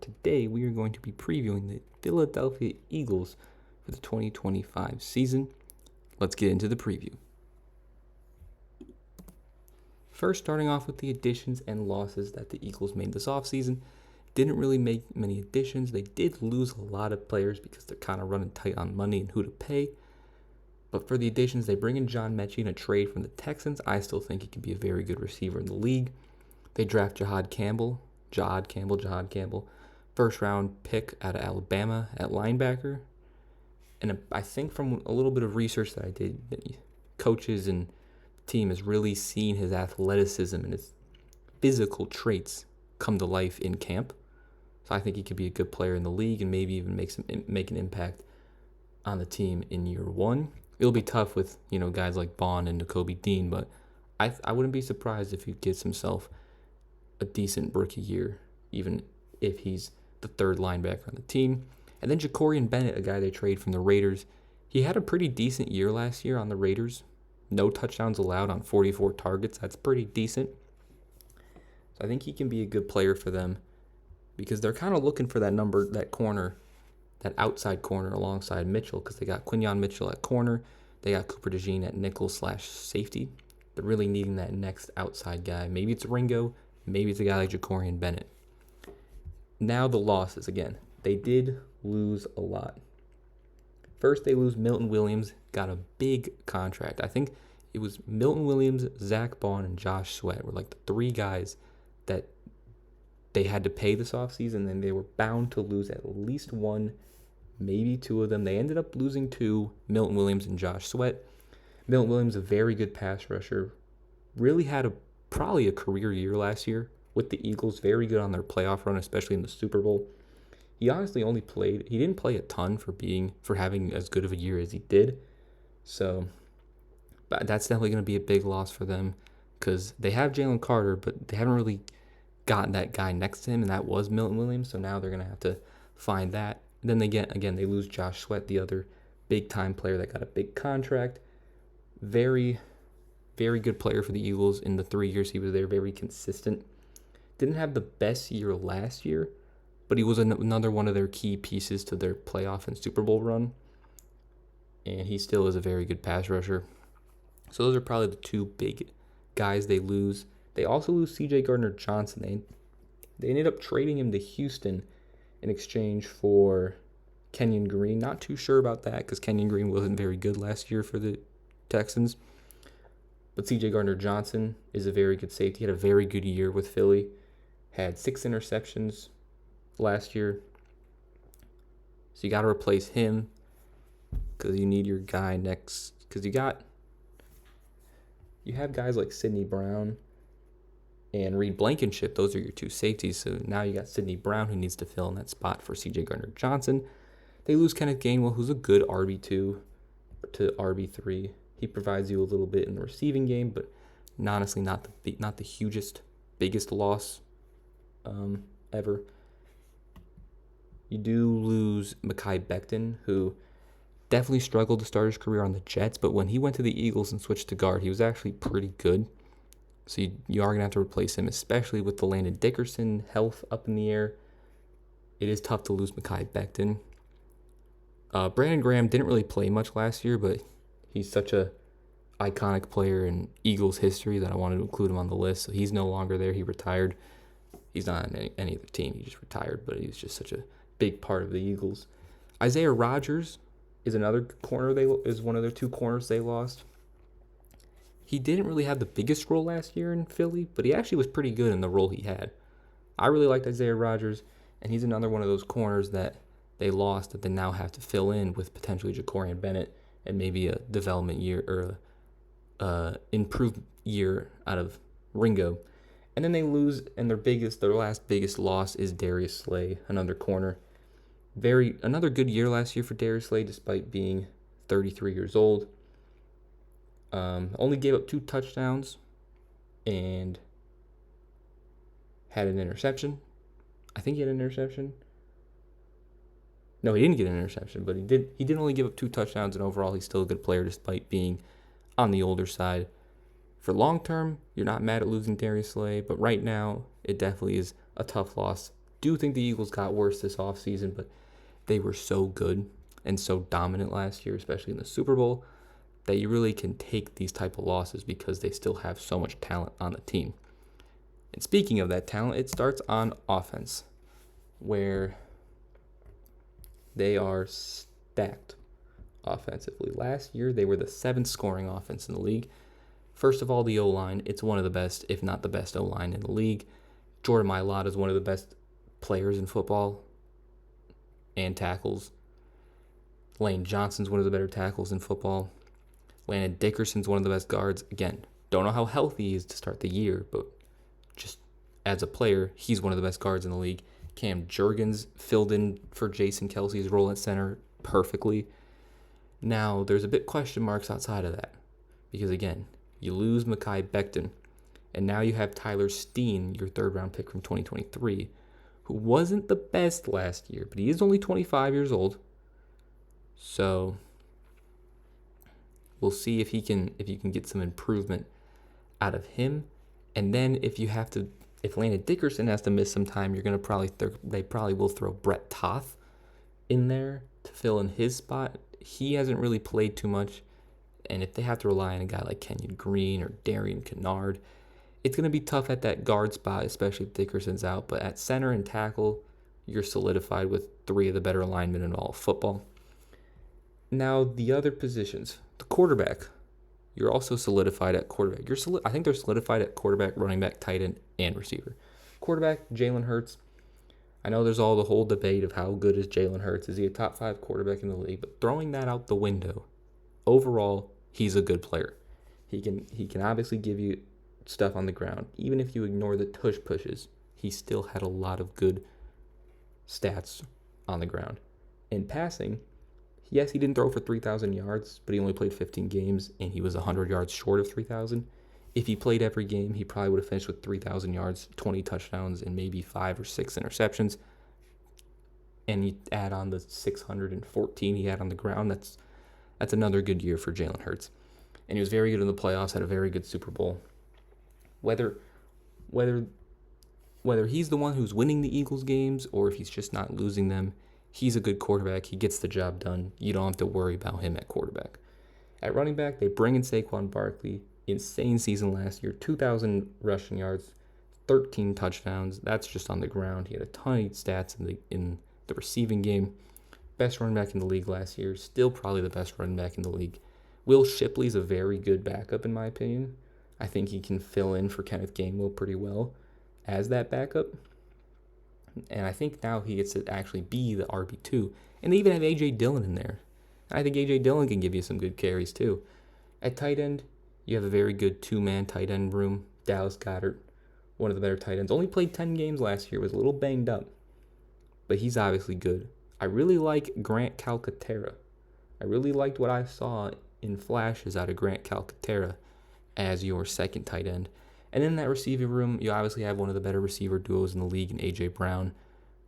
today we are going to be previewing the Philadelphia Eagles for the 2025 season. Let's get into the preview. First, starting off with the additions and losses that the Eagles made this offseason. Didn't really make many additions. They did lose a lot of players because they're kind of running tight on money and who to pay. But for the additions, they bring in John Metchie in a trade from the Texans. I still think he can be a very good receiver in the league. They draft Jahad Campbell, first round pick out of Alabama at linebacker. And I think from a little bit of research that I did, coaches and team has really seen his athleticism and his physical traits come to life in camp. So I think he could be a good player in the league and maybe even make an impact on the team in year one. It'll be tough with guys like Bond and Nakobe Dean, but I wouldn't be surprised if he gets himself a decent rookie year, even if he's the third linebacker on the team. And then Jakorian Bennett, a guy they traded from the Raiders. He had a pretty decent year last year on the Raiders. No touchdowns allowed on 44 targets. That's pretty decent. So I think he can be a good player for them because they're kind of looking for that corner, that outside corner alongside Mitchell, because they got Quinyon Mitchell at corner. They got Cooper DeJean at nickel/safety. They're really needing that next outside guy. Maybe it's Ringo. Maybe it's a guy like Jakorian Bennett. Now the losses again. They did lose a lot. First, they lose Milton Williams. Got a big contract. I think it was Milton Williams, Zach Bond, and Josh Sweat were like the three guys that they had to pay this offseason, and they were bound to lose at least one, maybe two of them. They ended up losing two, Milton Williams and Josh Sweat. Milton Williams, a very good pass rusher, really had probably a career year last year with the Eagles, very good on their playoff run, especially in the Super Bowl. He honestly he didn't play a ton for having as good of a year as he did. So, but that's definitely going to be a big loss for them because they have Jalen Carter, but they haven't really gotten that guy next to him, and that was Milton Williams. So now they're going to have to find that. And then they lose Josh Sweat, the other big-time player that got a big contract. Very, very good player for the Eagles in the 3 years he was there, very consistent. Didn't have the best year last year, but he was another one of their key pieces to their playoff and Super Bowl run. And he still is a very good pass rusher. So those are probably the two big guys they lose. They also lose C.J. Gardner-Johnson. They ended up trading him to Houston in exchange for Kenyon Green. Not too sure about that because Kenyon Green wasn't very good last year for the Texans. But C.J. Gardner-Johnson is a very good safety. He had a very good year with Philly. Had 6 interceptions last year. So you got to replace him because you need your guy next. Because you have guys like Sidney Brown and Reed Blankenship. Those are your two safeties. So now you got Sidney Brown who needs to fill in that spot for C.J. Gardner-Johnson. They lose Kenneth Gainwell, who's a good RB2 to RB3. He provides you a little bit in the receiving game, but honestly not the biggest loss ever. You do lose Mekhi Becton, who definitely struggled to start his career on the Jets, but when he went to the Eagles and switched to guard, he was actually pretty good. So you are going to have to replace him, especially with the Landon Dickerson health up in the air. It is tough to lose Mekhi Becton. Brandon Graham didn't really play much last year, but he's such a iconic player in Eagles history that I wanted to include him on the list. So he's no longer there. He retired. He's not on any other team. He just retired, but he was just such a big part of the Eagles. Isaiah Rodgers is another corner. Is one of their two corners they lost. He didn't really have the biggest role last year in Philly, but he actually was pretty good in the role he had. I really liked Isaiah Rodgers, and he's another one of those corners that they lost that they now have to fill in with potentially Jakorian Bennett and maybe a development year or a improved year out of Ringo. And then they lose, and their last biggest loss is Darius Slay, another corner. Another good year last year for Darius Slay, despite being 33 years old. Only gave up 2 touchdowns and had an interception. I think he had an interception. No, he didn't get an interception, but he did only give up 2 touchdowns, and overall he's still a good player despite being on the older side. For long term, you're not mad at losing Darius Slay, but right now it definitely is a tough loss do think the Eagles got worse this offseason, but they were so good and so dominant last year, especially in the Super Bowl, that you really can take these type of losses because they still have so much talent on the team. And speaking of that talent, it starts on offense, where they are stacked offensively. Last year, they were the 7th scoring offense in the league. First of all, the O-line. It's one of the best, if not the best O-line in the league. Jordan Mailata is one of the best players in football and tackles. Lane Johnson's one of the better tackles in football. Landon Dickerson's one of the best guards. Again, don't know how healthy he is to start the year, but just as a player, he's one of the best guards in the league. Cam Jurgens filled in for Jason Kelce's role at center perfectly. Now, there's a bit question marks outside of that. Because again, you lose Mekhi Becton, and now you have Tyler Steen, your 3rd-round pick from 2023, who wasn't the best last year, but he is only 25 years old. So we'll see if you can get some improvement out of him. And then if Landon Dickerson has to miss some time, they probably will throw Brett Toth in there to fill in his spot. He hasn't really played too much, and if they have to rely on a guy like Kenyon Green or Darian Kennard, it's going to be tough at that guard spot, especially if Dickerson's out. But at center and tackle, you're solidified with 3 of the better linemen in all of football. Now, the other positions, the quarterback, you're also solidified at quarterback. I think they're solidified at quarterback, running back, tight end, and receiver. Quarterback, Jalen Hurts. I know there's all the whole debate of how good is Jalen Hurts. Is he a top 5 quarterback in the league? But throwing that out the window, overall, he's a good player. He can obviously give you stuff on the ground. Even if you ignore the tush pushes, he still had a lot of good stats on the ground. In passing, yes, he didn't throw for 3,000 yards, but he only played 15 games, and he was 100 yards short of 3,000. If he played every game, he probably would have finished with 3,000 yards, 20 touchdowns, and maybe 5 or 6 interceptions. And you add on the 614 he had on the ground, that's another good year for Jalen Hurts. And he was very good in the playoffs, had a very good Super Bowl. Whether he's the one who's winning the Eagles games or if he's just not losing them, he's a good quarterback. He gets the job done. You don't have to worry about him at quarterback. At running back, they bring in Saquon Barkley. Insane season last year. 2,000 rushing yards, 13 touchdowns. That's just on the ground. He had a ton of stats in the receiving game. Best running back in the league last year. Still probably the best running back in the league. Will Shipley's a very good backup in my opinion. I think he can fill in for Kenneth Gainwell pretty well as that backup. And I think now he gets to actually be the RB2. And they even have A.J. Dillon in there. I think A.J. Dillon can give you some good carries too. At tight end, you have a very good 2-man tight end room. Dallas Goedert, one of the better tight ends. Only played 10 games last year, was a little banged up. But he's obviously good. I really like Grant Calcaterra. I really liked what I saw in flashes out of Grant Calcaterra as your second tight end. And in that receiving room, you obviously have one of the better receiver duos in the league in A.J. Brown,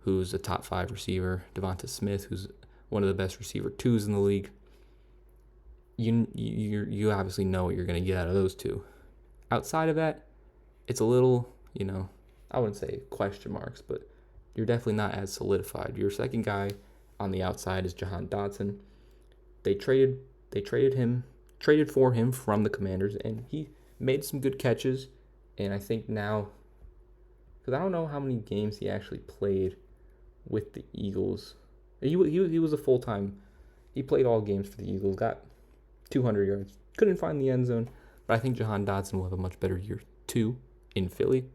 who's a top 5 receiver. Devonta Smith, who's one of the best receiver 2s in the league. You obviously know what you're going to get out of those two. Outside of that, it's a little, I wouldn't say question marks, but you're definitely not as solidified. Your second guy on the outside is Jahan Dotson. They traded for him from the Commanders, and he made some good catches. And I think now, because I don't know how many games he actually played with the Eagles. He was a full-time. He played all games for the Eagles, got 200 yards. Couldn't find the end zone, but I think Jahan Dotson will have a much better year too in Philly.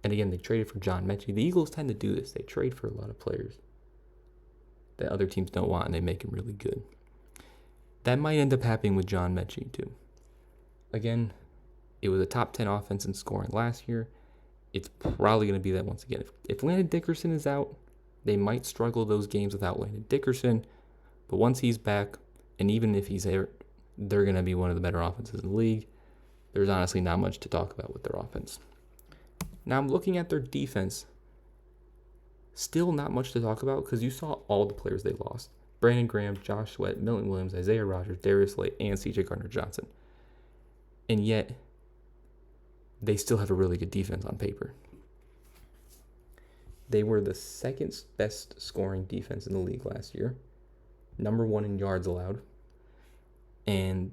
And again, they traded for John Mechie. The Eagles tend to do this. They trade for a lot of players that other teams don't want, and they make them really good. That might end up happening with John Mechie too. Again, it was a top 10 offense in scoring last year. It's probably going to be that once again. If Landon Dickerson is out, they might struggle those games without Landon Dickerson. But once he's back, and even if he's there, they're going to be one of the better offenses in the league. There's honestly not much to talk about with their offense. Now I'm looking at their defense. Still not much to talk about because you saw all the players they lost. Brandon Graham, Josh Sweat, Milton Williams, Isaiah Rodgers, Darius Slay, and C.J. Gardner-Johnson. And yet, they still have a really good defense on paper. They were the second best scoring defense in the league last year, number 1 in yards allowed. And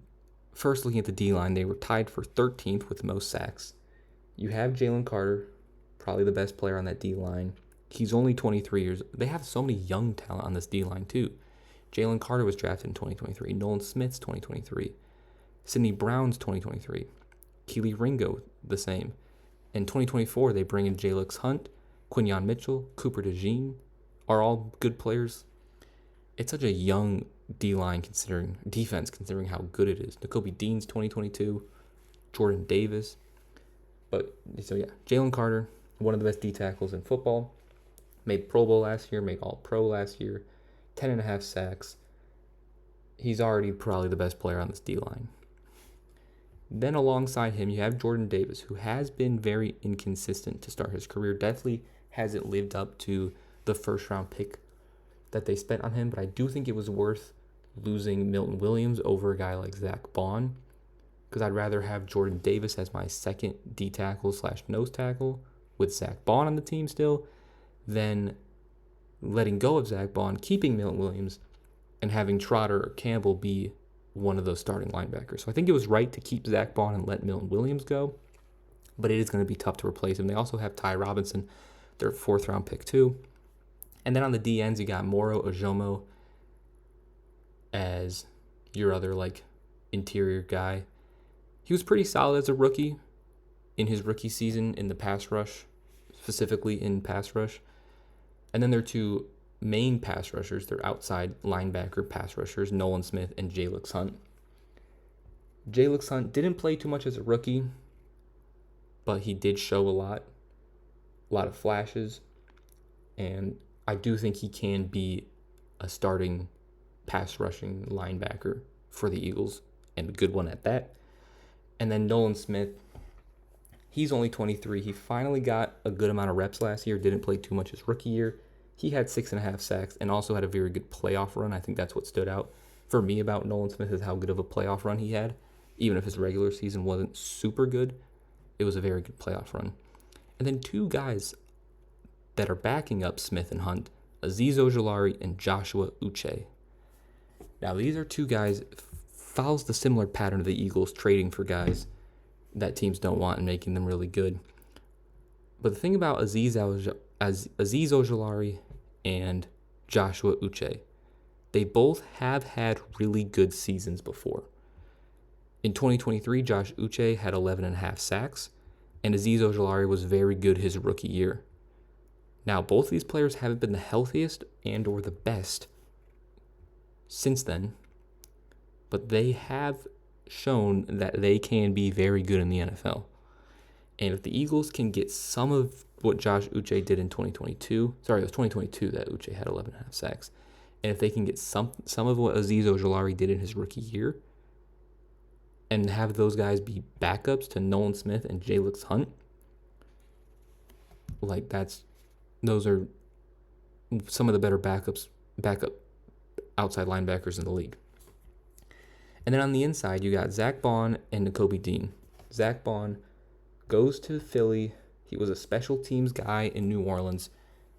first, looking at the D-line, they were tied for 13th with most sacks. You have Jalen Carter, probably the best player on that D-line. He's only 23 years. They have so many young talent on this D-line, too. Jalen Carter was drafted in 2023. Nolan Smith's 2023. Sidney Brown's 2023. Keely Ringo, the same. In 2024, they bring in Jalix Hunt, Quinyon Mitchell, Cooper DeJean, are all good players. It's such a young D-line defense considering how good it is. Nakobe Dean's 2022, Jordan Davis. But, so yeah, Jalen Carter, one of the best D tackles in football. Made Pro Bowl last year, made All-Pro last year, 10.5 sacks. He's already probably the best player on this D-line. Then alongside him, you have Jordan Davis, who has been very inconsistent to start his career. Definitely hasn't lived up to the first-round pick that they spent on him, but I do think it was worth losing Milton Williams over a guy like Zach Bond, because I'd rather have Jordan Davis as my second D tackle / nose tackle with Zach Bond on the team still, than letting go of Zach Bond, keeping Milton Williams, and having Trotter or Campbell be one of those starting linebackers. So I think it was right to keep Zach Bond and let Milton Williams go, but it is going to be tough to replace him. They also have Ty Robinson, their 4th-round pick too. And then on the D ends, you got Moro Ojomo as your other interior guy. He was pretty solid as a rookie in his rookie season in the pass rush, specifically in pass rush. And then their 2 main pass rushers, their outside linebacker pass rushers, Nolan Smith and Jalix Hunt. Jalix Hunt didn't play too much as a rookie, but he did show a lot of flashes, and I do think he can be a starting pass rushing linebacker for the Eagles, and a good one at that. And then Nolan Smith, he's only 23. He finally got a good amount of reps last year, didn't play too much his rookie year. He had 6.5 sacks and also had a very good playoff run. I think that's what stood out for me about Nolan Smith, is how good of a playoff run he had. Even if his regular season wasn't super good, it was a very good playoff run. And then 2 guys that are backing up Smith and Hunt, Azeez Ojulari and Joshua Uche. Now, these are 2 guys, follows the similar pattern of the Eagles trading for guys that teams don't want and making them really good. But the thing about Azeez Ojulari and Joshua Uche, they both have had really good seasons before. In 2023, Josh Uche had 11.5 sacks, and Azeez Ojulari was very good his rookie year. Now, both these players haven't been the healthiest and or the best since then, but they have shown that they can be very good in the NFL. And if the Eagles can get some of what Josh Uche did in 2022, it was 2022 that Uche had 11.5 sacks, and if they can get some of what Azeez Ojulari did in his rookie year, and have those guys be backups to Nolan Smith and Jalix Hunt, those are some of the better backup outside linebackers in the league. And then on the inside, you got Zach Bond and Nakobe Dean. Zach Bond goes to Philly. He was a special teams guy in New Orleans,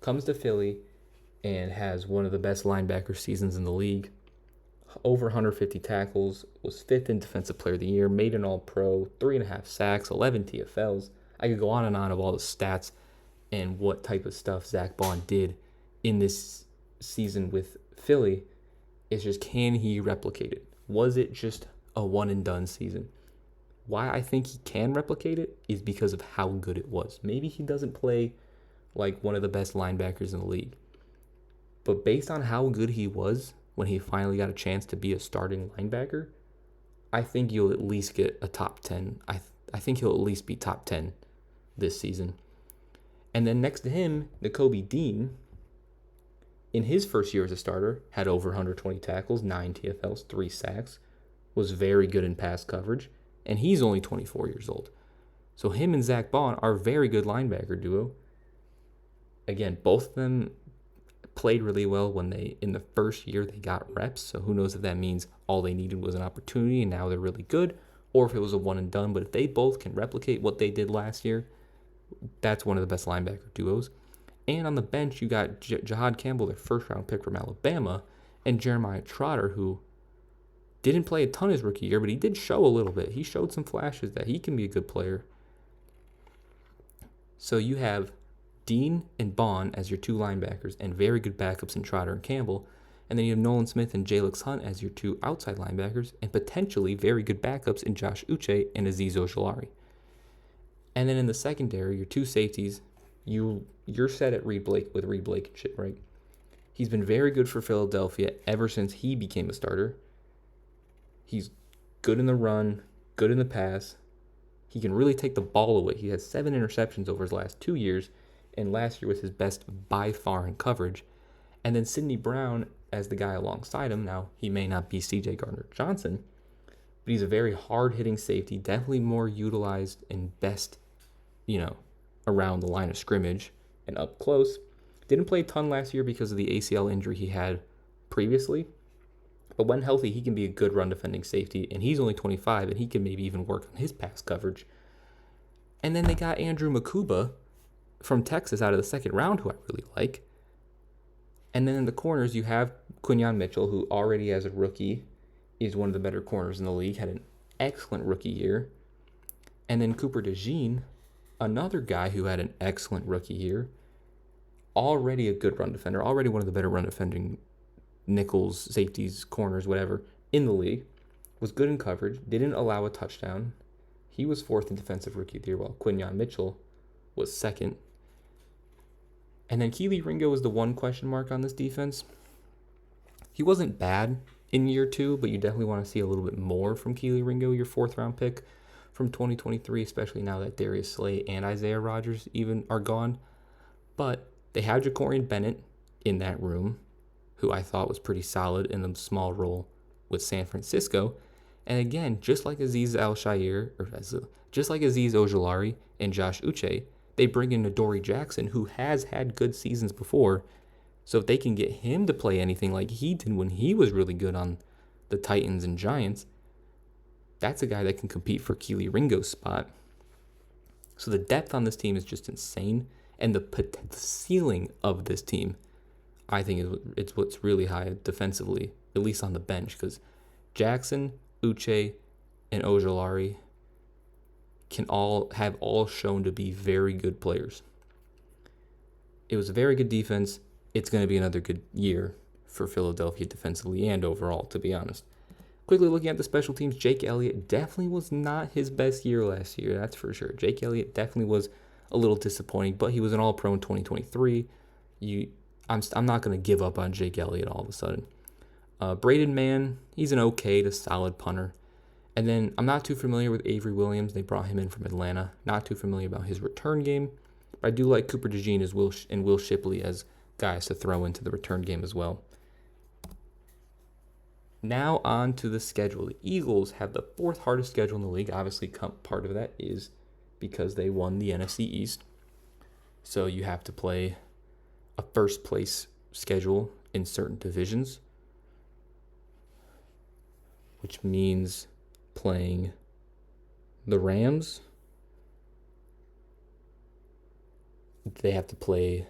comes to Philly, and has one of the best linebacker seasons in the league. Over 150 tackles, was 5th in Defensive Player of the Year, made an All-Pro, 3.5 sacks, 11 TFLs. I could go on and on of all the stats and what type of stuff Zach Bond did in this season with Philly. It's just, can he replicate it? Was it just a one-and-done season? Why I think he can replicate it is because of how good it was. Maybe he doesn't play like one of the best linebackers in the league, but based on how good he was when he finally got a chance to be a starting linebacker, I think you'll at least get a top 10. I think he'll at least be top 10 this season. And then next to him, Nakobe Dean, in his first year as a starter, had over 120 tackles, 9 TFLs, 3 sacks, was very good in pass coverage, and he's only 24 years old. So him and Zach Bond are a very good linebacker duo. Again, both of them played really well when in the first year they got reps, so who knows if that means all they needed was an opportunity and now they're really good, or if it was a one and done. But if they both can replicate what they did last year, that's one of the best linebacker duos. And on the bench, you got Jahad Campbell, their first-round pick from Alabama, and Jeremiah Trotter, who didn't play a ton his rookie year, but he did show a little bit. He showed some flashes that he can be a good player. So you have Dean and Bond as your two linebackers and very good backups in Trotter and Campbell. And then you have Nolan Smith and Jalix Hunt as your two outside linebackers and potentially very good backups in Josh Uche and Azeez Ojulari. And then in the secondary, your two safeties, you're set at Reed Blankenship, right? He's been very good for Philadelphia ever since he became a starter. He's good in the run, good in the pass. He can really take the ball away. He has 7 interceptions over his last 2 years, and last year was his best by far in coverage. And then Sidney Brown as the guy alongside him. Now, he may not be C.J. Gardner-Johnson, but he's a very hard-hitting safety, definitely more utilized and best, around the line of scrimmage and up close. Didn't play a ton last year because of the ACL injury he had previously. But when healthy, he can be a good run-defending safety, and he's only 25, and he can maybe even work on his pass coverage. And then they got Andrew Makuba from Texas out of the second round, who I really like. And then in the corners, you have Quinyon Mitchell, who already as a rookie is one of the better corners in the league, had an excellent rookie year. And then Cooper DeJean, another guy who had an excellent rookie year, already a good run defender, already one of the better run defending nickels, safeties, corners, whatever, in the league, was good in coverage, didn't allow a touchdown. He was 4th in defensive rookie of the year, while Quinyon Mitchell was 2nd. And then Kelee Ringo was the one question mark on this defense. He wasn't bad in year 2, but you definitely want to see a little bit more from Kelee Ringo, your 4th-round pick from 2023, especially now that Darius Slay and Isaiah Rodgers even are gone. But they have Jacorian Bennett in that room, who I thought was pretty solid in the small role with San Francisco. And again, just like Azeez Ojulari and Josh Uche, they bring in Adoree Jackson, who has had good seasons before. So if they can get him to play anything like he did when he was really good on the Titans and Giants, that's a guy that can compete for Kelee Ringo's spot. So the depth on this team is just insane. And the ceiling of this team, I think it's what's really high defensively, at least on the bench, because Jackson, Uche, and Ojulari have all shown to be very good players. It was a very good defense. It's going to be another good year for Philadelphia defensively and overall, to be honest. Quickly looking at the special teams, Jake Elliott definitely was not his best year last year, that's for sure. Jake Elliott definitely was a little disappointing, but he was an All-Pro in 2023. I'm not going to give up on Jake Elliott all of a sudden. Braden Mann, he's an okay to solid punter. And then I'm not too familiar with Avery Williams. They brought him in from Atlanta. Not too familiar about his return game. But I do like Cooper DeJean and Will Shipley as guys to throw into the return game as well. Now on to the schedule. The Eagles have the 4th hardest schedule in the league. Obviously, part of that is because they won the NFC East. So you have to play a first place schedule in certain divisions, which means playing the Rams. They have to play,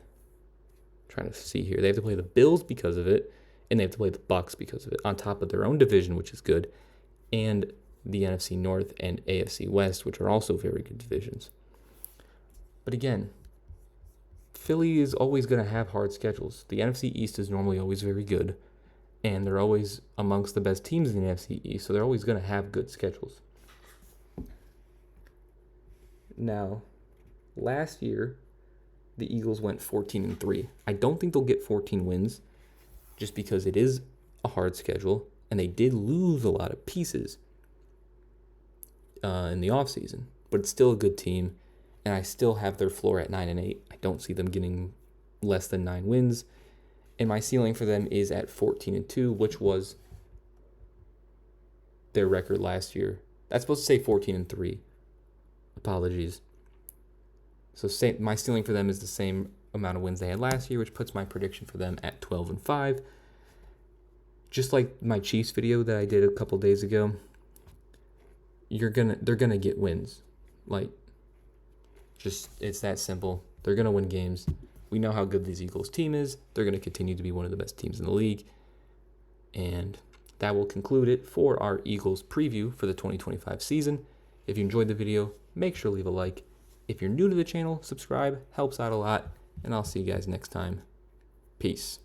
trying to see here, they have to play the Bills because of it, and they have to play the Bucs because of it, on top of their own division, which is good, and the NFC North and AFC West, which are also very good divisions. But again, Philly is always going to have hard schedules. The NFC East is normally always very good, and they're always amongst the best teams in the NFC East, so they're always going to have good schedules. Now, last year, the Eagles went 14-3. I don't think they'll get 14 wins, just because it is a hard schedule, and they did lose a lot of pieces in the offseason. But it's still a good team, and I still have their floor at 9-8. I don't see them getting less than 9 wins. And my ceiling for them is at 14-2, which was their record last year. That's supposed to say 14-3. Apologies. So my ceiling for them is the same amount of wins they had last year, which puts my prediction for them at 12-5. Just like my Chiefs video that I did a couple days ago, they're gonna get wins. It's that simple. They're gonna win games. we know how good this Eagles team is. They're going to continue to be one of the best teams in the league. And that will conclude it for our Eagles preview for the 2025 season. If you enjoyed the video, make sure to leave a like. If you're new to the channel, subscribe. Helps out a lot. And I'll see you guys next time. Peace.